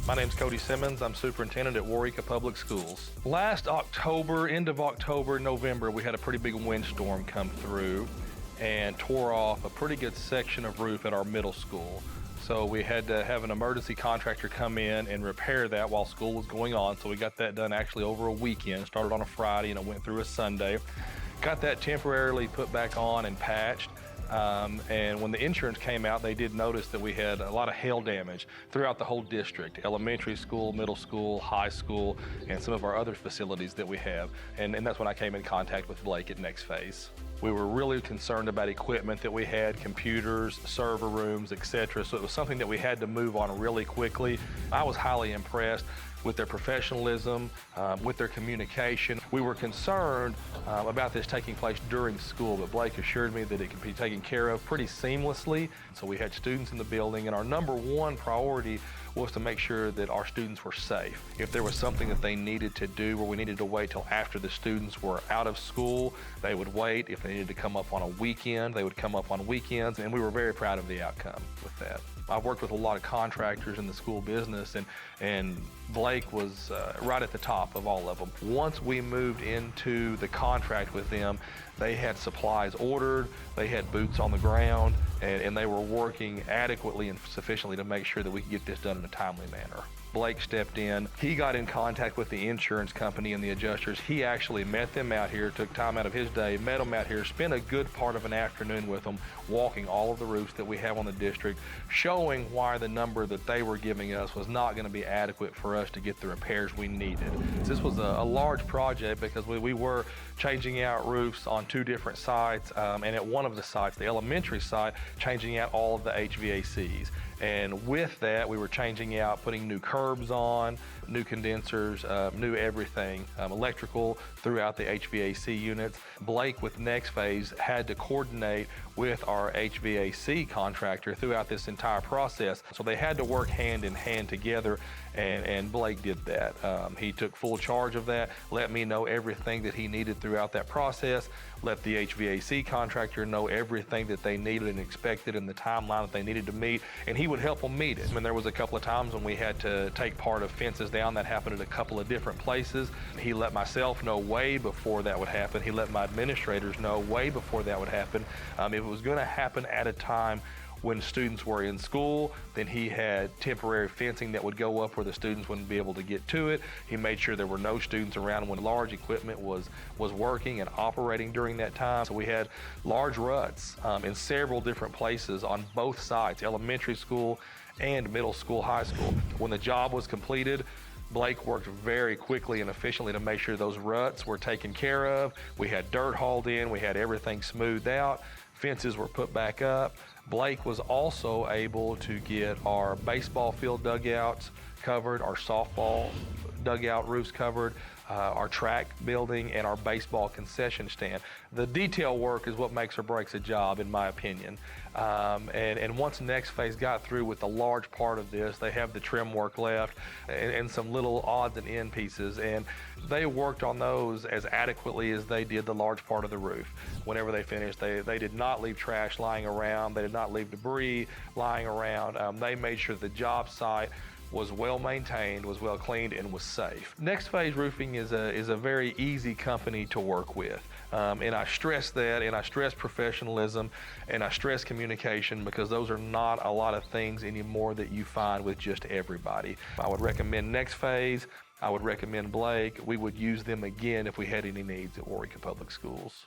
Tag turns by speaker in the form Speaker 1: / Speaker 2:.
Speaker 1: My name's Cody Simmons. I'm superintendent at Waurika Public Schools. Last October, end of October, November, we had a pretty big windstorm come through and tore off a pretty good section of roof at our middle school. So we had to have an emergency contractor come in and repair that while school was going on. So we got that done actually over a weekend, started on a Friday and it went through a Sunday. Got that temporarily put back on and patched. And when the insurance came out, they did notice that we had a lot of hail damage throughout the whole district, elementary school, middle school, high school, and some of our other facilities that we have. And that's when I came in contact with Blake at Next Phase. We were really concerned about equipment that we had, computers, server rooms, etc. So it was something that we had to move on really quickly. I was highly impressed with their professionalism, with their communication. We were concerned about this taking place during school, but Blake assured me that it could be taken care of pretty seamlessly. So we had students in the building, and our number one priority was to make sure that our students were safe. If there was something that they needed to do where we needed to wait till after the students were out of school, they would wait. If they needed to come up on a weekend, they would come up on weekends, and we were very proud of the outcome with that. I've worked with a lot of contractors in the school business, and Blake was right at the top of all of them. Once we moved into the contract with them, they had supplies ordered, they had boots on the ground, and they were working adequately and sufficiently to make sure that we could get this done in a timely manner. Blake stepped in. He got in contact with the insurance company and the adjusters. He actually met them out here, took time out of his day, met them out here, spent a good part of an afternoon with them, walking all of the roofs that we have on the district, showing why the number that they were giving us was not going to be adequate for us to get the repairs we needed. This was a large project because we were changing out roofs on two different sites, and at one of the sites, the elementary site, changing out all of the HVACs. And with that, we were changing out, putting new curbs on, new condensers, new everything, electrical throughout the HVAC units. Blake with Next Phase had to coordinate with our HVAC contractor throughout this entire process. So they had to work hand in hand together, and Blake did that. He took full charge of that, let me know everything that he needed throughout that process, let the HVAC contractor know everything that they needed and expected in the timeline that they needed to meet, and he would help them meet it. I mean, there was a couple of times when we had to take part of fences down. That happened at a couple of different places. He let myself know way before that would happen. He let my administrators know way before that would happen. If it was going to happen at a time when students were in school, then he had temporary fencing that would go up where the students wouldn't be able to get to it. He made sure there were no students around when large equipment was working and operating during that time. So we had large ruts in several different places on both sides, elementary school and middle school, high school. When the job was completed, Blake worked very quickly and efficiently to make sure those ruts were taken care of. We had dirt hauled in, we had everything smoothed out, fences were put back up. Blake was also able to get our baseball field dugouts covered, our softball dugout roofs covered, our track building, and our baseball concession stand. The detail work is what makes or breaks a job, in my opinion. And once Next Phase got through with the large part of this, they have the trim work left and some little odds and end pieces, and they worked on those as adequately as they did the large part of the roof. Whenever they finished, they did not leave trash lying around, they did not leave debris lying around. They made sure the job site was well maintained, was well cleaned, and was safe. Next Phase Roofing is a very easy company to work with. And I stress that, and I stress professionalism, and I stress communication, because those are not a lot of things anymore that you find with just everybody. I would recommend Next Phase. I would recommend Blake. We would use them again if we had any needs at Waurika Public Schools.